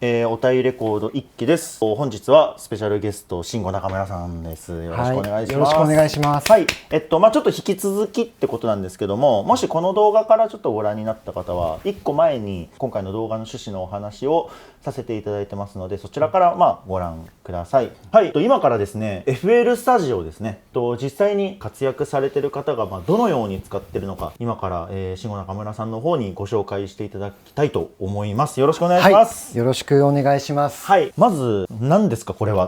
おたいレコード1期です。本日はスペシャルゲスト慎吾中村さんです。よろしくお願いします。よろしくお願いします。はい。ちょっと引き続きってことなんですけども、もしこの動画からちょっとご覧になった方は、1個前に今回の動画の趣旨のお話をさせていただいてますので、そちらからご覧ください。はい。今からですね、FL スタジオですね。実際に活躍されている方がどのように使っているのか、今から慎吾中村さんの方にご紹介していただきたいと思います。よろしくお願いします。はい、よろしくお願いします。はい。まず何ですかこれは。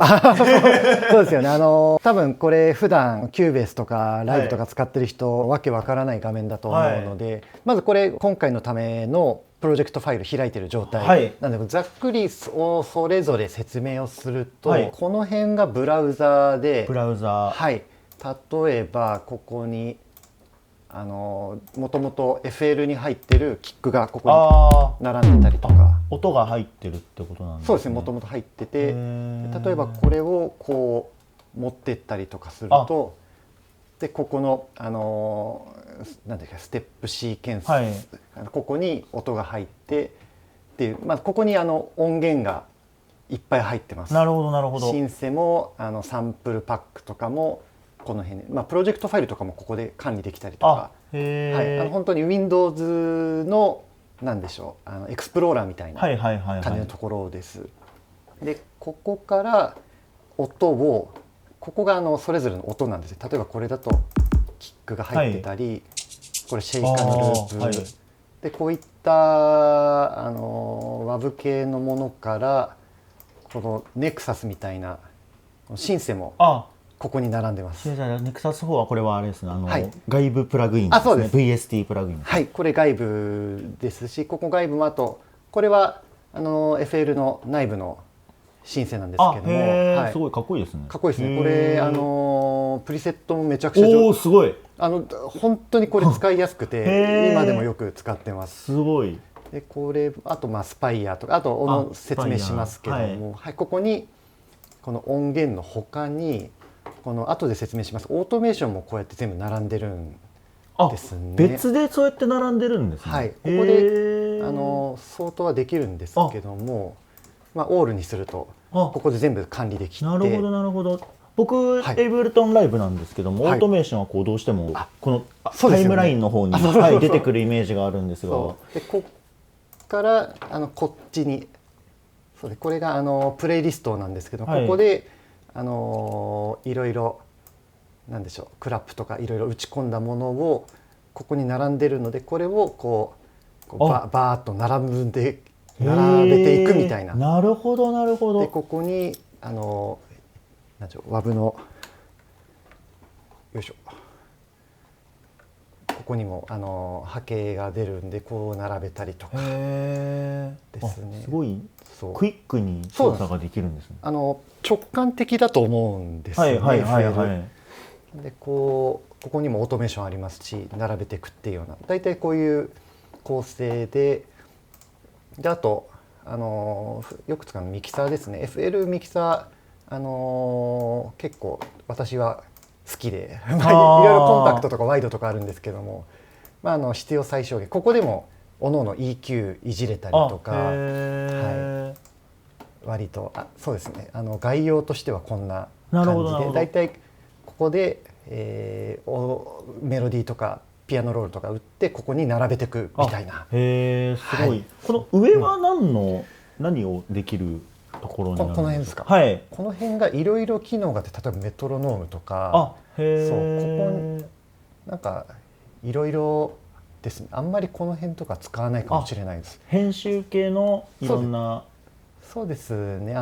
そうですよね。多分これ普段キューベースとかライブとか使ってる人、わけわからない画面だと思うので、まずこれ今回のためのプロジェクトファイル開いてる状態なので、ざっくりそれぞれ説明をすると、この辺がブラウザで、はい、例えばここにもともと FL に入ってるキックがここに並んでたりとか、音が入ってるってことなんですね。そうですね、もともと入ってて、例えばこれをこう持ってったりとかすると、でここのなんていうかステップシーケンス、ここに音が入ってっていう、ここに音源がいっぱい入ってます。なるほどなるほど。シンセもサンプルパックとかもこの辺で、プロジェクトファイルとかもここで管理できたりとか、本当に Windows のなんでしょう、エクスプローラーみたいな感じのところです。でここから音を、ここがそれぞれの音なんですよ。例えばこれだとキックが入ってたり、これシェイカーのループ、でこういったWAV 系のものから、このネクサスみたいなシンセもここに並んでます。ネクサス4はこれはあれですね、外部プラグインですね。VST プラグイン。はい、これ外部ですし、ここ外部も、あとこれはFL の内部のシンセなんですけども、すごいかっこいいですね。かっこいいですね。これプリセットもめちゃくちゃすごい。本当にこれ使いやすくて、今でもよく使ってます。すごい。でこれあとスパイアとか、あと説明しますけども、ここにこの音源の他に、この後で説明しますオートメーションもこうやって全部並んでるんですね。別でそうやって並んでるんですね。はい、ここで相当はできるんですけども、オールにするとここで全部管理できて。なるほどなるほど。僕、エイブルトンライブなんですけども、オートメーションはどうしてもこのタイムラインの方に出てくるイメージがあるんですが、でこっからこっちに、これがプレイリストなんですけど、ここでいろいろなんでしょう、クラップとかいろいろ打ち込んだものをここに並んでるので、これをこうバーッと並べていくみたいな。なるほどなるほど。でここになんでしょう、WAV のよいしょ、ここにも波形が出るんで、こう並べたりとかですね。すごいクイックに操作ができるんですね。直感的だと思うんですよね。でここにもオートメーションありますし、並べていくっていうような、大体こういう構成で、あとよく使うミキサーですね。 FL ミキサー、結構私は好きでいろいろコンパクトとかワイドとかあるんですけども、必要最小限、ここでもおのおの EQ いじれたりとか、割とそうですね、概要としてはこんな感じで、だいたいここで、メロディーとかピアノロールとか打って、ここに並べていくみたいな。すごい。この上は何をできるところになるんですか？この辺ですか。この辺がいろいろ機能があって、例えばメトロノームとか、ここなんかいろいろですね。あんまりこの辺とか使わないかもしれないです。編集系のいろんな。そうですね。カ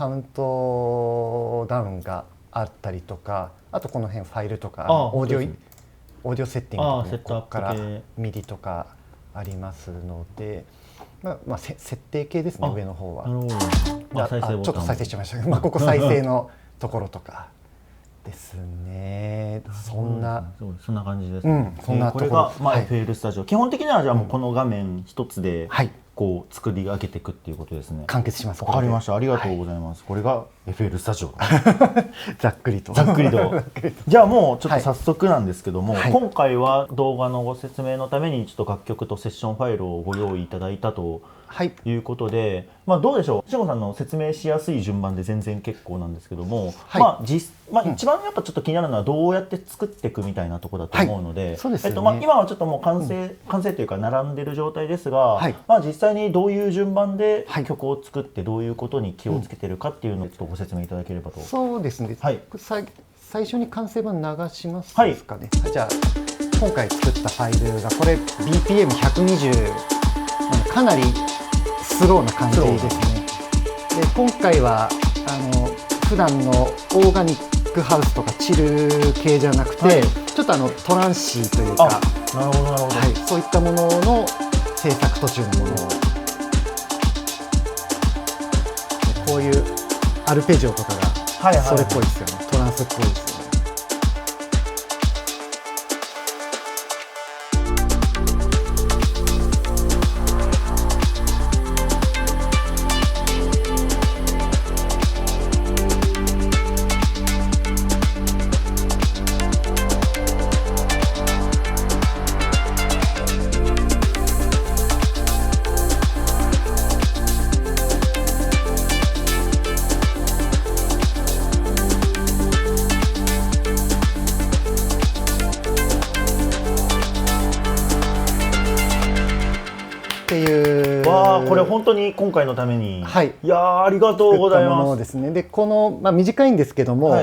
ウントダウンがあったりとか、あとこの辺ファイルとかオーディオセッティングとか、ここからミディとかありますので、設定系ですね、上の方は。ちょっと再生しちゃいましたけど、ここ再生のところとかですね。そんな感じですね。これがFL スタジオ。基本的にはじゃあもうこの画面一つで個作り上げていくっていうことですね。完結します。わかりました。ありがとうございます。これが FL スタジオざっくりとじゃあもうちょっと早速なんですけども、はい、今回は動画のご説明のためにちょっと楽曲とセッションファイルをご用意いただいたということで、どうでしょう、慎吾さんの説明しやすい順番で全然結構なんですけども、一番やっぱちょっと気になるのはどうやって作っていくみたいなところだと思うので、今はちょっともう完成というか並んでる状態ですが、実際にどういう順番で曲を作ってどういうことに気をつけてるかっていうのをちょっとご説明いただければと。そうですね、最初に完成版流しますかね。じゃあ今回作ったファイルがこれ BPM120 かなりスローな感じですね。で今回は普段のオーガニックハウスとかチル系じゃなくて、ちょっとトランシーというか、そういったものの制作途中のものを、こういうアルペジオとかがそれっぽいですよね。トランスっぽいですよね。これ本当に今回のために、いやありがとうございます。ですね。でこの、短いんですけども、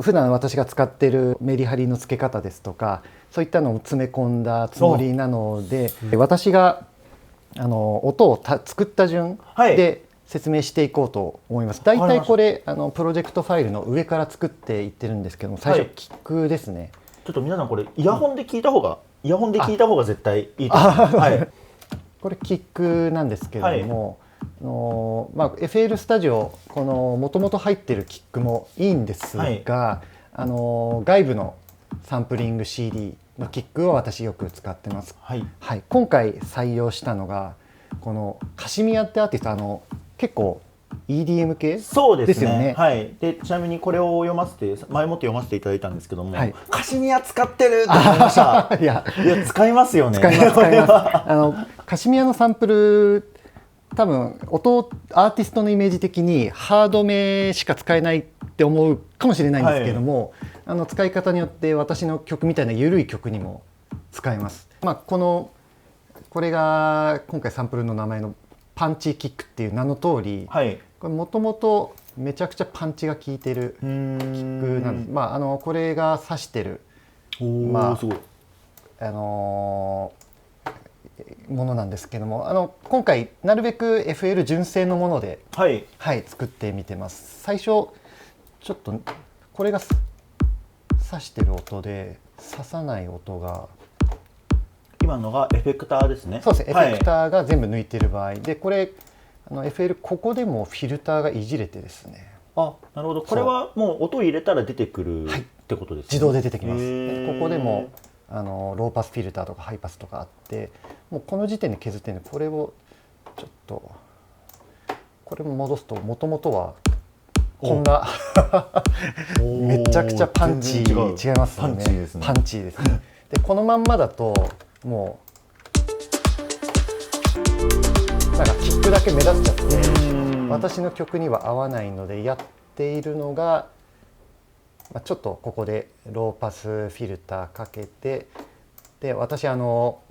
普段私が使っているメリハリの付け方ですとかそういったのを詰め込んだつもりなので、私が音を作った順で説明していこうと思います。だいたいこれプロジェクトファイルの上から作っていってるんですけども、最初キックですね。ちょっと皆さんこれイヤホンで聞いた方が、絶対いいと思います。これキックなんですけれども、FL スタジオこのもともと入ってるキックもいいんですが、外部のサンプリング CD のキックを私よく使ってます。今回採用したのがこのカシミヤってアーティスト、結構 EDM 系ですよね。でちなみにこれを前もって読ませていただいたんでけども、カシミヤ使ってると思いました。いや使いますよね。使います。カシミヤのサンプル多分アーティストのイメージ的にハードめしか使えないって思うかもしれないんですけども、使い方によって私の曲みたいな緩い曲にも使えます。これが今回サンプルの名前のパンチキックっていう名の通り、これもともとめちゃくちゃパンチが効いてるキックなんです。これが指してるものなんですけども、今回なるべく FL 純正のもので、作ってみてます。最初ちょっとこれが指してる音で指さない音が、今のがエフェクターですね。そうですね、エフェクターが全部抜いてる場合で、これFL ここでもフィルターがいじれてですね。なるほど。これはもう音を入れたら出てくるってことですね。自動で出てきます。ここでもローパスフィルターとかハイパスとかあって、もうこの時点で削ってるんで、これをちょっとこれも戻すと、もともとはこんなめちゃくちゃパンチ違いますよね。パンチですね。でこのまんまだともうなんかキックだけ目立っちゃって、私の曲には合わないので、やっているのがちょっとここでローパスフィルターかけて、で私コ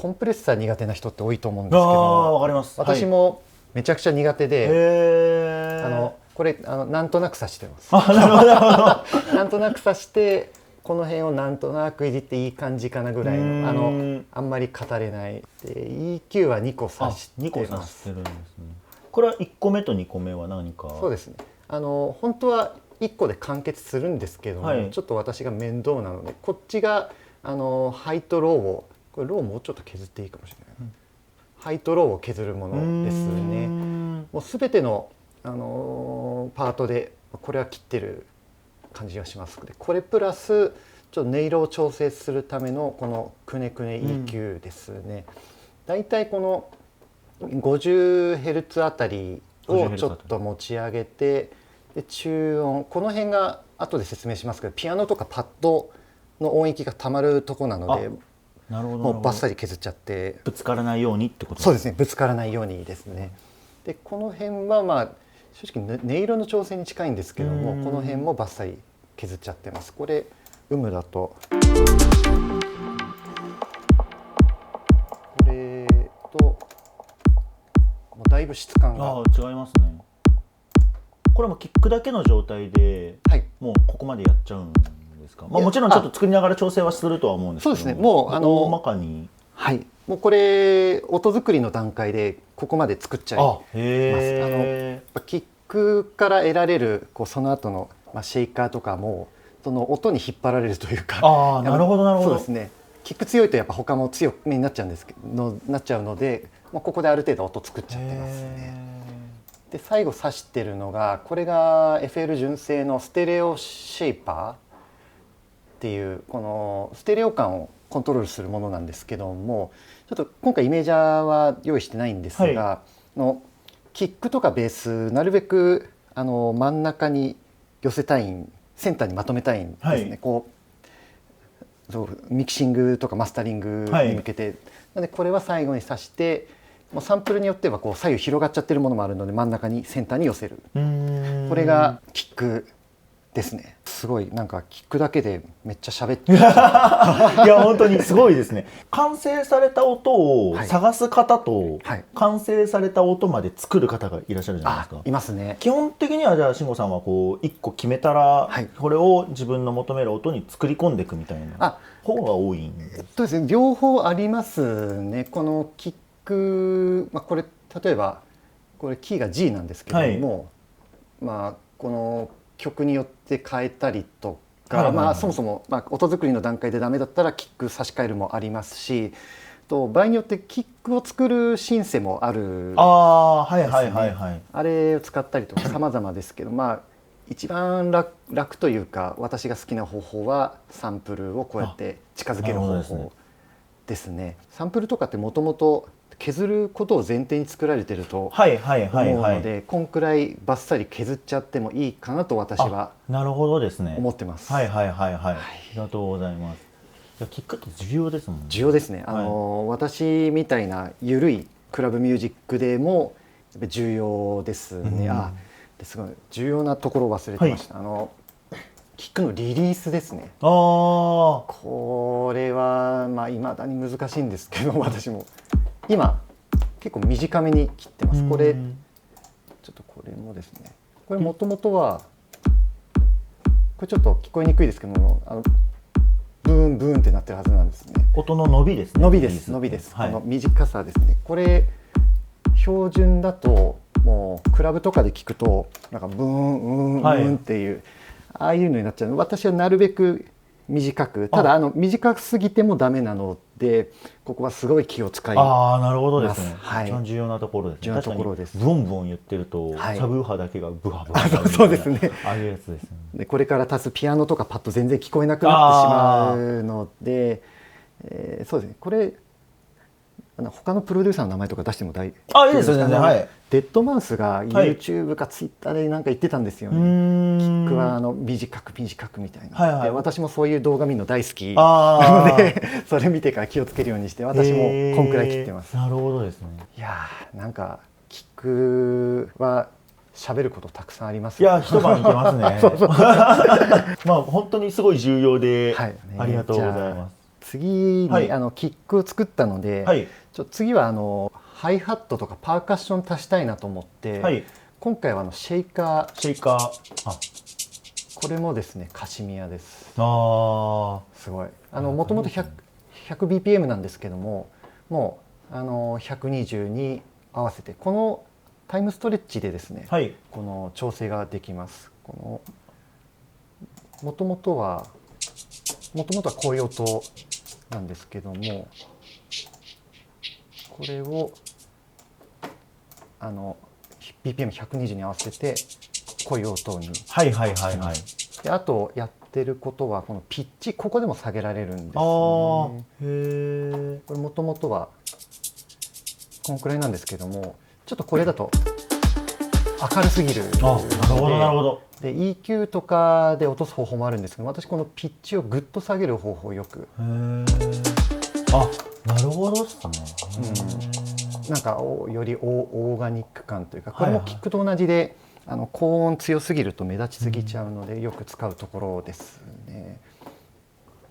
ンプレッサー苦手な人って多いと思うんですけど、わかります。私もめちゃくちゃ苦手で、これなんとなく刺してます。なんとなく刺して、この辺をなんとなくいじっていい感じかなぐらいの、あんまり語れないで、 EQ は2個刺してます。これは1個目と2個目は何か。そうですね、本当は1個で完結するんですけども、ちょっと私が面倒なので、こっちがハイとローを、これローもうちょっと削っていいかもしれない、ハイとローを削るものですね。もう全ての、パートでこれは切ってる感じがしますので、これプラスちょっと音色を調整するためのこのくねくね EQ ですね。だいたいこの 50Hz あたりをちょっと持ち上げて、で中音、この辺が後で説明しますけど、ピアノとかパッドの音域がたまるとこなので、なるほど、もうバッサリ削っちゃって、ぶつからないようにってことですか？そうですね、ぶつからないようにですね。でこの辺はまあ正直音色の調整に近いんですけども、この辺もバッサリ削っちゃってます。これ有無だとこれともうだいぶ質感が違いますね。これもキックだけの状態で、はい、もうここまでやっちゃうんですか？まあ、もちろんちょっと作りながら調整はするとは思うんですけど、そうですね、もう大まかに、はい、もうこれ音作りの段階でここまで作っちゃいます。キックから得られるその後のシェイカーとかもその音に引っ張られるというか、なるほどなるほど。そうですね、キック強いとやっぱ他も強めになっちゃうんですけど、なっちゃうので、ここである程度音作っちゃってますね。で最後指してるのが、これが FL 純正のステレオシェイパーっていうこのステレオ感をコントロールするものなんですけども、ちょっと今回イメージャーは用意してないんですが、のキックとかベースなるべく真ん中に寄せたい、センターにまとめたいんですね。こうミキシングとかマスタリングに向けて、なのでこれは最後に挿して、もうサンプルによっては左右広がっちゃってるものもあるので、真ん中にセンターに寄せる。これがキックですね。すごいなんかキックだけでめっちゃ喋っていや本当にすごいですね。完成された音を探す方と、完成された音まで作る方がいらっしゃるじゃないですか。いますね。基本的にはじゃあ慎吾さんは一個決めたら、これを自分の求める音に作り込んでいくみたいな方が多いんですね。両方ありますね。このキック、これ例えばこれキーが G なんですけども、この曲によって変えたりとか、そもそも音作りの段階でダメだったらキック差し替えるもありますし、と場合によってキックを作るシンセもあるんですね。あれを使ったりとか様々ですけど、一番 楽というか私が好きな方法はサンプルをこうやって近づける方法ですね。サンプルとかってもともと削ることを前提に作られてると思うので、こんくらいバッサリ削っちゃってもいいかなと私は思ってます。ありがとうございます。キックって重要ですもんね。重要ですね。私みたいな緩いクラブミュージックでも重要ですね。すごい重要なところを忘れてました。キックのリリースですね。これは未だに難しいんですけど、私も今結構短めに切ってます。これちょっとこれもですね、これもともとはこれちょっと聞こえにくいですけども、ブーンブーンってなってるはずなんですね。音の伸びですね。伸びです。この短さですね。これ標準だともうクラブとかで聞くとなんかブーンブーンっていう、ああいうのになっちゃう。私はなるべく短く、ただ短すぎてもダメなので、ここはすごい気を使います。なるほどですね。一番重要なところですね。重要なところです。ブンブン言ってると、サブウーハーだけがブハブハ。そうですね。ああいうやつですね。でこれから足すピアノとかパッド全然聞こえなくなってしまうので、そうですね。これ他のプロデューサーの名前とか出しても大丈夫ですかね。デッドマウスが YouTube か Twitter でなんか言ってたんですよね。キックは短くみたいな。で私もそういう動画見るの大好きなので、それ見てから気をつけるようにして、私もこんくらい切ってます。なるほどですね。いやなんかキックは喋ることたくさんあります。いや一晩いけますね。本当にすごい重要で、ありがとうございます。次にキックを作ったので、次はハイハットとかパーカッション足したいなと思って、今回はシェイカーこれもですねカシミヤです。すごいもともと 100bpm なんですけども、もう120に合わせてこのタイムストレッチでですね、この調整ができます。もともとはこういう音なんですけども、これをBPM120 に合わせてこういう音に。であとやってることはこのピッチ、ここでも下げられるんですね。これもともとはこのくらいなんですけども、ちょっとこれだと明るすぎるあ、なるほどなるほど。で EQ とかで落とす方法もあるんですけど、私このピッチをぐっと下げる方法をよく。へー、あ、なるほどですね。なんかよりオーガニック感というか、これもキックと同じで、高音強すぎると目立ちすぎちゃうので、よく使うところですね。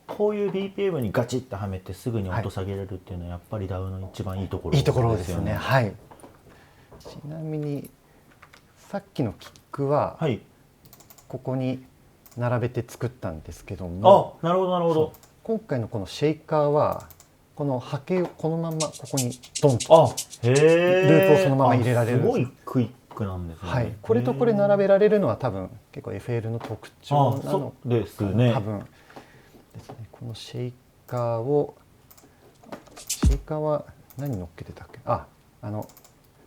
こういう BPM にガチッとはめてすぐに音下げれるっていうのはやっぱり DAW の一番いいところですよね。いいところですよね。はい。ちなみにさっきのキックは、はい、ここに並べて作ったんですけども、あ、なるほどなるほど。今回のこのシェイカーはこの波形をこのままここにドンと、あ、へー、ループをそのまま入れられる。すごいクイックなんですね。はい、これとこれ並べられるのは多分結構 FL の特徴なのですね。多分ですね。このシェイカーは何乗っけてたっけ？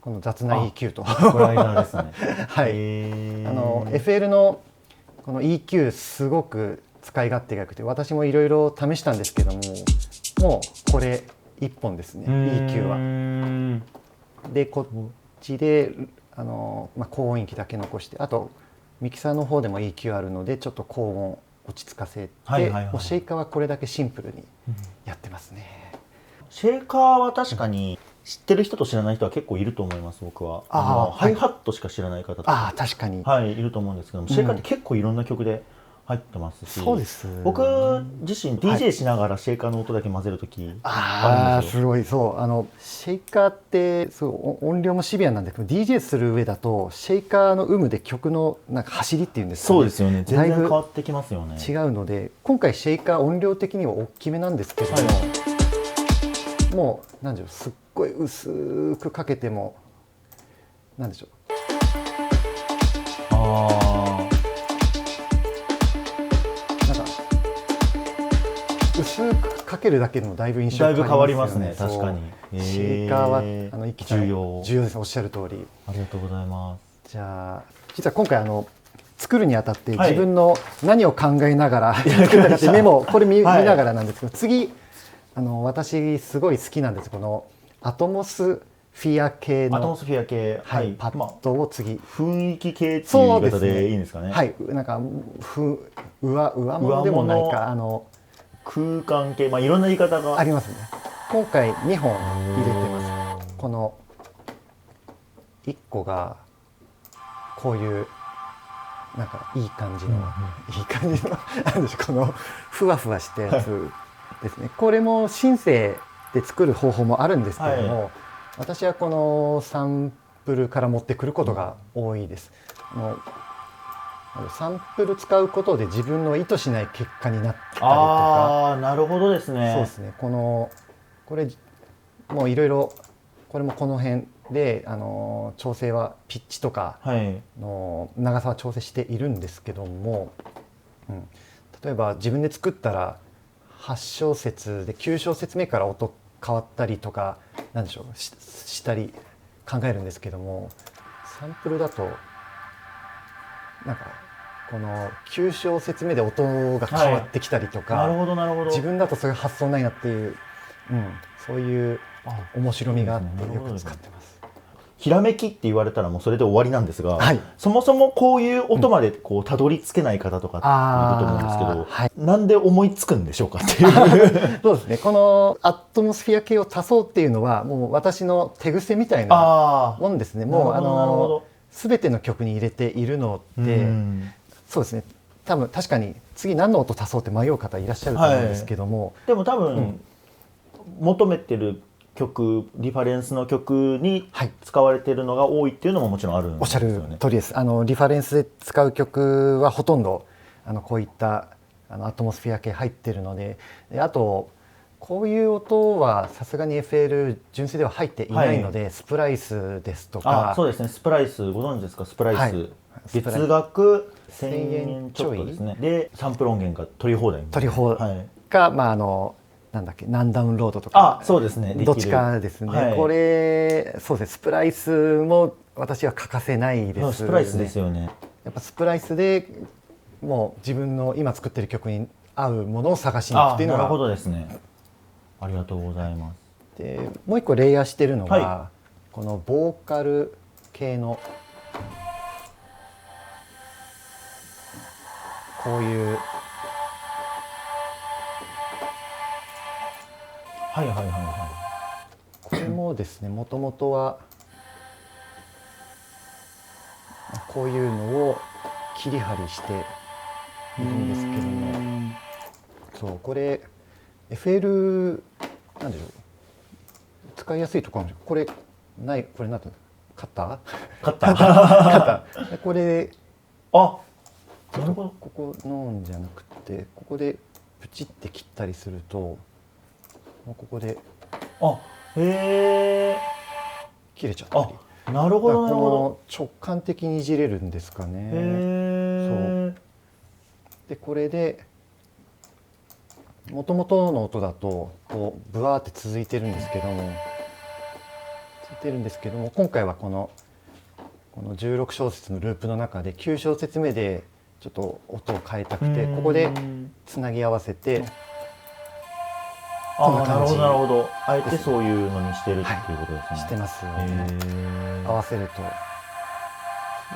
この雑な EQ とスライダーですね。はい、FL のこの EQ すごく使い勝手が良くて、私もいろいろ試したんですけども、もうこれ一本ですね、 EQ は。でこっちで高音域だけ残して、あとミキサーの方でも EQ あるのでちょっと高音落ち着かせて、もうシェイカーはこれだけシンプルにやってますね。シェイカーは確かに知ってる人と知らない人は結構いると思います。僕はハイハットしか知らない方とか、確かに、はい、いると思うんですけども、シェイカーって結構いろんな曲で入ってますし、そうです。僕自身 DJ しながらシェイカーの音だけ混ぜるときあるんですよ。すごい。そうシェイカーってそう音量もシビアなんだけど、 DJ する上だとシェイカーの有無で曲のなんか走りっていうんですかね、そうですよね、全然変わってきますよね。違うので、今回シェイカー音量的には大きめなんですけども、もう何でしょう、すっごい薄くかけても何でしょう、なんか薄くかけるだけでもだいぶ印象変わりますね。確かにシェイカーは息重要です。おっしゃる通り。ありがとうございます。じゃあ実は今回作るにあたって自分の何を考えながら作ったかってメモこれ見ながらなんですけど、次私すごい好きなんです。このアトモスフィア系のパッドを次、雰囲気系っていう言い方でいいんですかね。はい、なんか上物でもないか、空間系、いろんな言い方がありますね。今回2本入れてます。この1個がこういうなんかいい感じのなんでしょう、このふわふわしたやつですね。これもシンセで作る方法もあるんですけども、私はこのサンプルから持ってくることが多いです。サンプル使うことで自分の意図しない結果になったりとか。なるほどですね。そうですね。これもういろいろ、これもこの辺で調整はピッチとかの長さは調整しているんですけども、例えば自分で作ったら8小節で9小節目から音変わったりとかなんでしょう したり考えるんですけども、サンプルだとなんかこの9小節目で音が変わってきたりとか、自分だとそういう発想ないなっていう、そういう面白みがあってよく使ってます。ひらめきって言われたらもうそれで終わりなんですが、そもそもこういう音までたどり着けない方とかいると思うんですけど、なんで思いつくんでしょうかっていうそうですね、このアトモスフィア系を足そうっていうのはもう私の手癖みたいなもんですね。もう全ての曲に入れているので、そうですね、多分確かに次何の音足そうって迷う方いらっしゃると思うんですけども、でも多分、求めてる曲、リファレンスの曲に使われているのが多いっていうのももちろんあるんですよね。おっしゃる通りです。リファレンスで使う曲はほとんどこういったアトモスフィア系入ってるので、あとこういう音はさすがに FL 純正では入っていないので、スプライスですとか。そうですね、スプライスご存知ですか？スプライス、月額1000円ちょっとですね。でサンプル音源が取り放題か、なんだっけ、何ダウンロードとか、そうですね、どっちかですね。これそうですね、スプライスも私は欠かせないですね。スプライスですよね。やっぱスプライスでもう自分の今作ってる曲に合うものを探しに行くっていうのが。なるほどですね。ありがとうございます。でもう一個レイヤーしてるのが、このボーカル系のこういうはいはいはいはこれもですね、もともとはこういうのを切り張りしているんですけども、そうこれ FL なんでしょう、使いやすいところなんでしょう。これない、これなんていうの、カッターカッターカッターこれあ、なるほど。ここのんじゃなくて、ここでプチって切ったりすると、もうここであ、へえ。切れちゃったり。あ、なるほどなるほど。この直感的にいじれるんですかね。へえ。そうでこれで元々の音だとこうブワーって続いてるんですけども、今回はこの16小節のループの中で9小節目でちょっと音を変えたくて、ここでつなぎ合わせてこんな感じ。なるほど。あえてそういうのにしてるっていうことですね。してますよへね。ー合わせると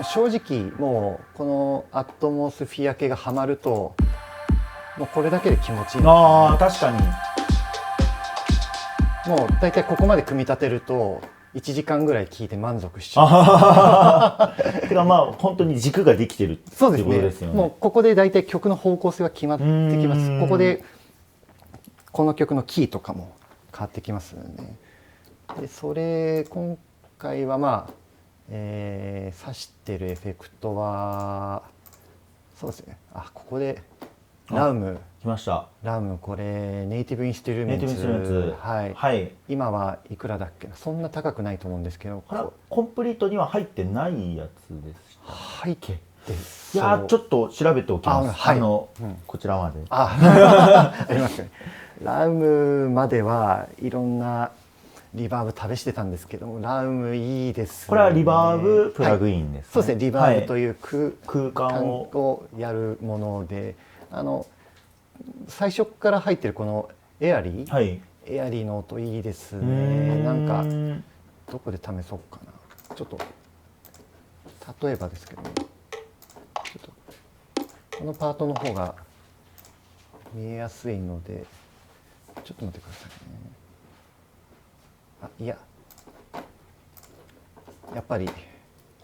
正直もうこのアットモスフィア系がハマるともうこれだけで気持ちいいですね。ああ、確かに。もう大体ここまで組み立てると1時間ぐらい聴いて満足しちゃう。てかまあ本当に軸ができてるっていうことですよね。もうここで大体曲の方向性は決まってきます。ここでこの曲のキーとかも変わってきますよね。で今回はまあ、指してるエフェクトはそうですね。ここでラウム来ました。ラムこれネイティブインストゥルメンツ、はい。今はいくらだっけな、そんな高くないと思うんですけど、これはコンプリートには入ってないやつでした。入っていやちょっと調べておきます。こちらまで。ありますね。ラムまではいろんなリバーブ試してたんですけども、ラムいいですね。これはリバーブプラグインですね。そうですね。リバーブという空間をやるもので、最初から入ってるこのエアリーの音いいですね。なんかどこで試そうかな。ちょっと例えばですけど、ちょっとこのパートの方が見えやすいので、ちょっと待ってくださいね。いや、やっぱりこ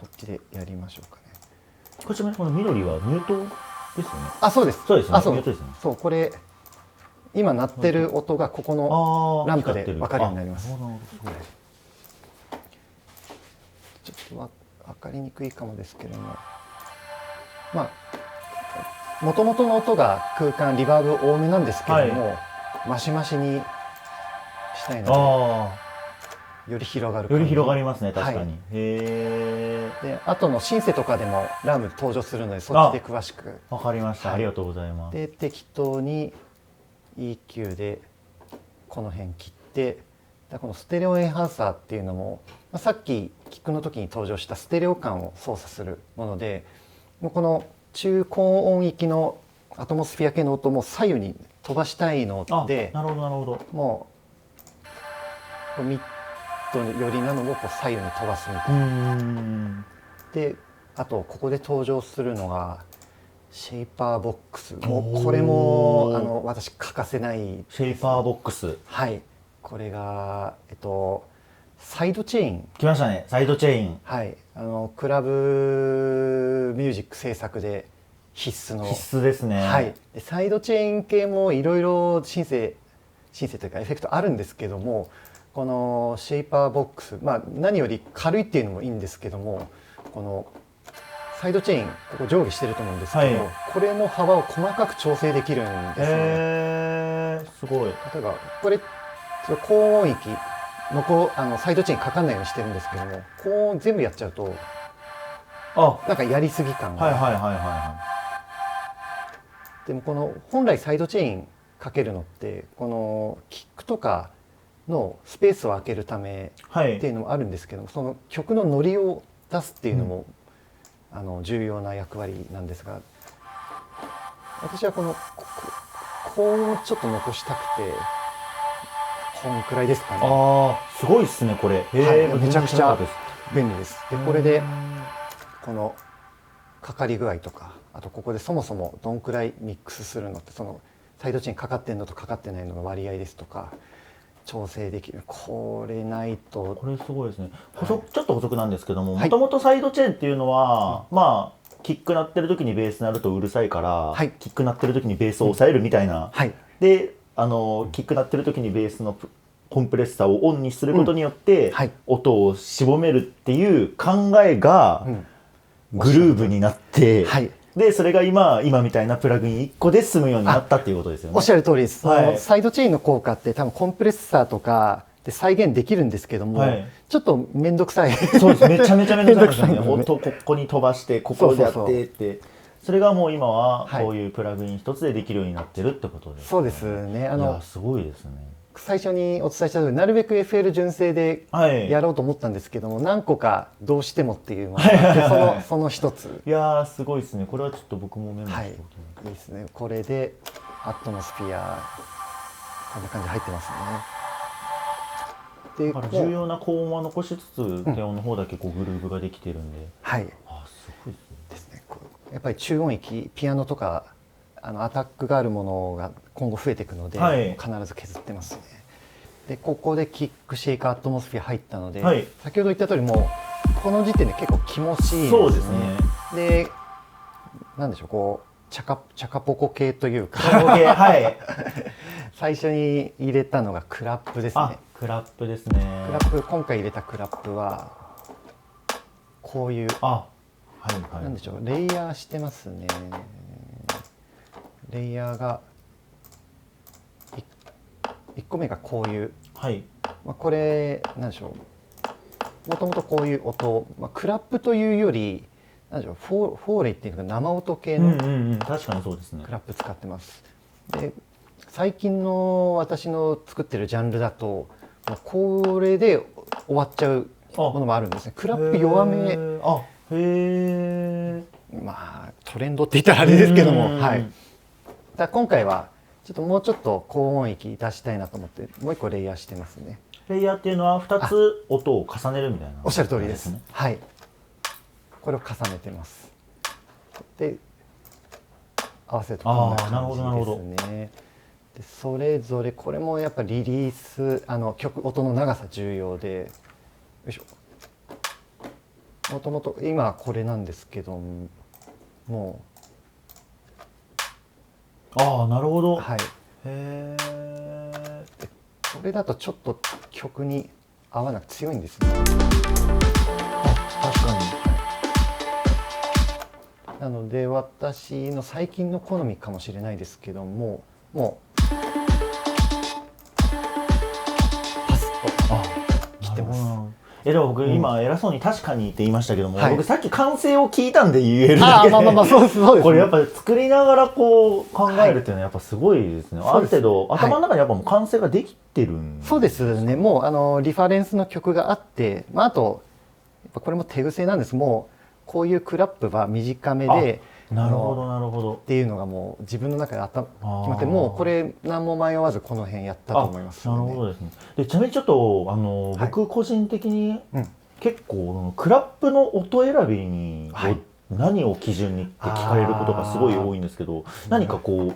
っちでやりましょうかね。こちらこの緑はミュートですよね。そうです。そうですね。ミュートですね。そう、これ今鳴ってる音がここのランプで分かるようになります。ちょっと分かりにくいかもですけども、まあ元々の音が空間リバーブ多めなんですけども、マシマシにしたいのでより広がる。より広がりますね、確かに。へえ。で、後のシンセとかでもラム登場するので、そっちで詳しく。わかりました。ありがとうございます。で、適当に EQ でこの辺切って、このステレオエンハンサーっていうのも、さっきキックの時に登場したステレオ感を操作するもので、もうこの中高音域のアトモスフィア系の音も左右に飛ばしたいので、なるほどなるほど。もうミッドよりなのをこう左右に飛ばすみたいな。で、あとここで登場するのがシェイパーボックス。もうこれも私欠かせない。シェイパーボックス。はい。これがサイドチェーン。来ましたね。サイドチェーン。はい。クラブミュージック制作で必須ですね。はい。サイドチェーン系もいろいろシンセというかエフェクトあるんですけども、このシェイパーボックス、何より軽いっていうのもいいんですけども、このサイドチェーンここ上下してると思うんですけど、これの幅を細かく調整できるんですね。すごい。例えばこれ高音域のサイドチェーンかかんないようにしてるんですけども、高音全部やっちゃうとなんかやりすぎ感が。でもこの本来サイドチェーンかけるのってこのキックとかのスペースを空けるためっていうのもあるんですけども、その曲のノリを出すっていうのも、重要な役割なんですが、私はこの高音をちょっと残したくて、こんくらいですかね。ああ、すごいですねこれ。はい、めちゃくちゃです。便利です。でこれでこのかかり具合とか、あとここでそもそもどんくらいミックスするのって、そのサイドチェーンかかってんのとかかってないのの割合ですとか調整できる。これないと。これすごいですね。ちょっと補足なんですけども、はいもともとサイドチェーンっていうのは、まあキック鳴ってる時にベース鳴るとうるさいから、はい、キック鳴ってる時にベースを抑えるみたいな、はい、でキック鳴ってる時にベースのコンプレッサーをオンにすることによって、はい、音を絞めるっていう考えがグルーブになって、はい、でそれが今みたいなプラグイン1個で済むようになったっていうことですよね。おっしゃる通りです。はい、サイドチェーンの効果って多分コンプレッサーとかで再現できるんですけども、はい、ちょっと面倒くさい。そうです。めちゃめちゃ面倒くさいですよね。音ここに飛ばしてここでやってって。それがもう今はこういうプラグイン一つでできるようになってるってことですね。そうですね。いやすごいですね。最初にお伝えした通り、なるべく FL 純正でやろうと思ったんですけども、何個かどうしてもっていうのがあって、その一つ。いやすごいですね。これはちょっと僕もメモしておきます。いいですね。これでアットモスフィアこんな感じで入ってますね。で、だから重要な高音は残しつつ、低音の方だけこうグルーヴができてるんで、はい。すごいですね。やっぱり中音域、ピアノとかアタックがあるものが今後増えていくので、必ず削ってますね。でここでキックシェイカーアットモスフィア入ったので、先ほど言った通りもうこの時点で結構気持ちいいですね。そうですね。でなんでしょう、こうチャカポコ系というかはい、最初に入れたのがクラップですね。クラップですね。クラップ、今回入れたクラップはこういうなんでしょう、レイヤーしてますね。レイヤーが1個目がこういう、これなんでしょう、もともとこういう音、クラップというよりなんでしょう、フォーレイっていうか生音系の確かにそうですね。クラップ使ってます。で最近の私の作ってるジャンルだとこれで終わっちゃうものもあるんですね。クラップ弱め、まあトレンドって言ったらあれですけども、だ今回はちょっともうちょっと高音域出したいなと思ってもう一個レイヤーしてますね。レイヤーっていうのは2つ音を重ねるみたいな、おっしゃる通りですね。はい、これを重ねてます。で合わせるとこんな感じですね。でそれぞれこれもやっぱリリース音の長さ重要で、よいしょ、もともと今これなんですけどもうなるほど。はい。へえ。これだとちょっと曲に合わなく強いんですね。確かに。なので私の最近の好みかもしれないですけども、もうパスと来てます。でも僕今偉そうに確かにって言いましたけども、僕さっき完成を聞いたんで言えるだけで、そうです。これやっぱり作りながらこう考えるっていうのはやっぱすごいですね。ある程度頭の中にやっぱもう完成ができてるんです。そうですね。もうリファレンスの曲があって、あとやっぱこれも手癖なんです。もうこういうクラップは短めで、なるほどっていうのがもう自分の中で決まって、もうこれ何も迷わずこの辺やったと思います、なるほどですね。でちなみにちょっと僕個人的に結構クラップの音選びに何を基準にって聞かれることがすごい多いんですけど、何かこう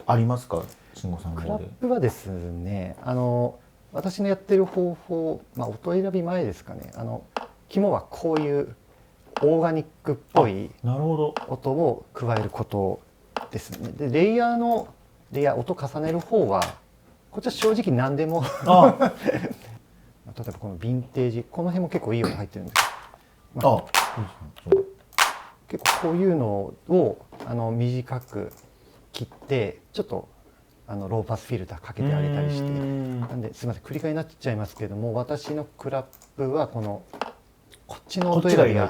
ありますか、慎吾さんの方で。クラップはですね、私のやってる方法、音選び前ですかね。肝はこういうオーガニックっぽい音を加えることですね。でレイヤー音重ねる方はこっちは正直何でも例えばこのヴィンテージ、この辺も結構いい音入ってるんです。結構こういうのを短く切ってちょっとローパスフィルターかけてあげたりして、なんですみません繰り返しになっちゃいますけども、私のクラップはこっちの音選びが、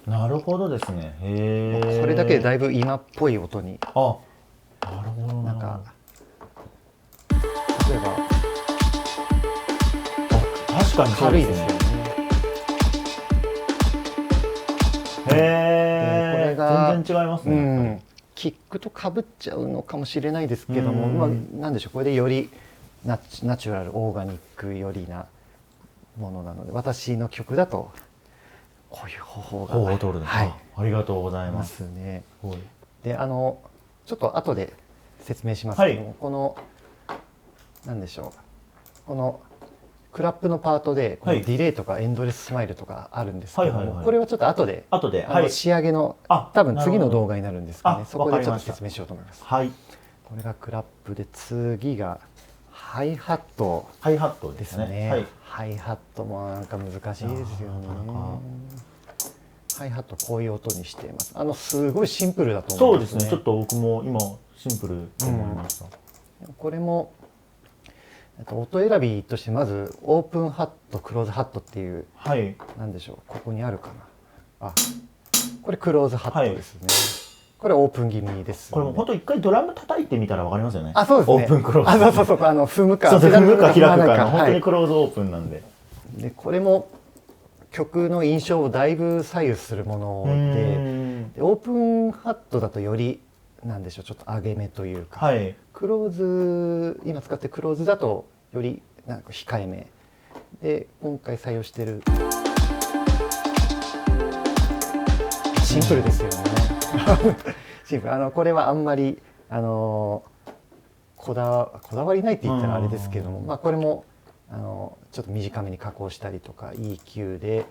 なるほどですね。それだけでだいぶ今っぽい音に。なるほど。なんか例えば確かに軽いですよね。これが全然違いますね。キックとかぶっちゃうのかもしれないですけども、なんでしょう、これでよりナチュラルオーガニックよりなものなので、私の曲だとこういう方法がを取るんですか。はい、ありがとうございまます。すね。はい、でちょっと後で説明しますけども、はい、この何でしょう、このクラップのパートでこのディレイとかエンドレススマイルとかあるんですけども、これはちょっと後ではい、仕上げの多分次の動画になるんですかね、そこでちょっと説明しようと思います。はい、これがクラップで、次がハイハットですね。はい、ハイハットもなんか難しいですよね。ハイハットこういう音にしています。すごいシンプルだと思うんですね。そうですね。ちょっと僕も今シンプルと思いました。これも音選びとしてまずオープンハット、クローズハットっていう、はい、なんでしょう、ここにあるかな。これクローズハットですね。これオープン気味です、ね。これも本当一回ドラム叩いてみたらわかりますよね。そうですね。オープンクローズ。そう踏むか踏むか開くかの本当にクローズオープンなんで。でこれも曲の印象をだいぶ左右するもので、オープンハットだとよりなんでしょう、ちょっと上げ目というか、はい、クローズ、今使ってるクローズだとよりなんか控えめで、今回採用してるシンプルですよね。シンプル。これはあんまりこだわりないって言ったらあれですけども、これもちょっと短めに加工したりとか EQ で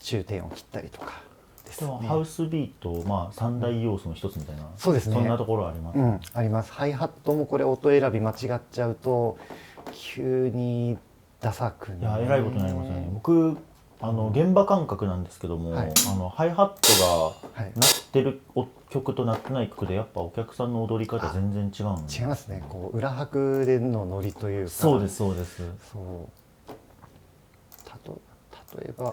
中低音を切ったりとかですね。ハウスビート、三大要素の一つみたいな、そうですね、そんなところあります、あります。ハイハットもこれ音選び間違っちゃうと急にダサくね。いや、えらいことになりますよね。僕現場感覚なんですけども、ハイハットが鳴ってる曲と鳴ってない曲でやっぱお客さんの踊り方全然違うんで。違いますね。こう裏拍でのノリというか。そうですそうです。例えば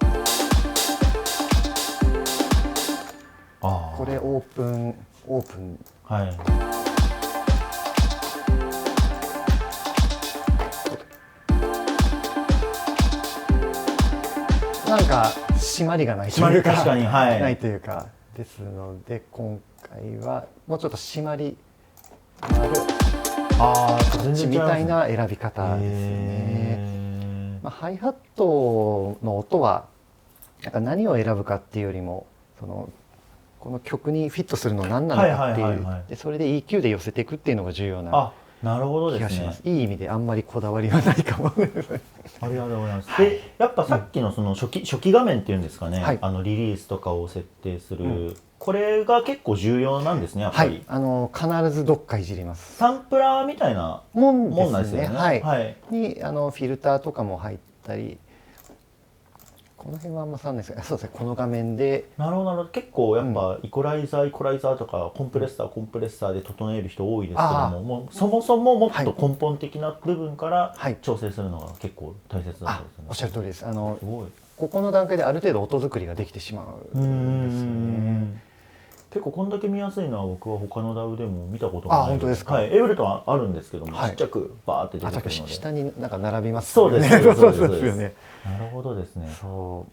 これオープン、はい。なんか締まりがないというか、確かに、はい、ないというかですので、今回はもうちょっと締まりのある全然みたいな選び方ですね。ハイハットの音はなんか何を選ぶかっていうよりも、この曲にフィットするの何なのかっていう、でそれで EQ で寄せていくっていうのが重要な気がします。いい意味であんまりこだわりはないかも。ありがとうございます。で、やっぱさっきのその初期画面っていうんですかね、リリースとかを設定する、これが結構重要なんですね、やっぱり。必ずどっかいじります。サンプラーみたいなもんなんですよね。にフィルターとかも入ったり、この辺はあんま触んないですけど、そうですね、この画面で。なるほど。結構やっぱイコライザーとかコンプレッサーで整える人多いですけども、もうそもそももっと根本的な部分から調整するのが結構大切だったんですね。おっしゃる通りです。ここの段階である程度音作りができてしまうんですよね。結構こんだけ見やすいのは僕は他の DAW でも見たことがない。本当ですか。エブレトはあるんですけども、ちっちゃくバーって出てくるので。下になんか並びますよね。そうですよね。なるほどですね。こ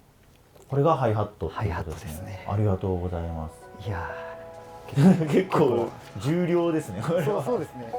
れがハイハットっていうことですね。ありがとうございます。いや結構重量ですね。そうですね。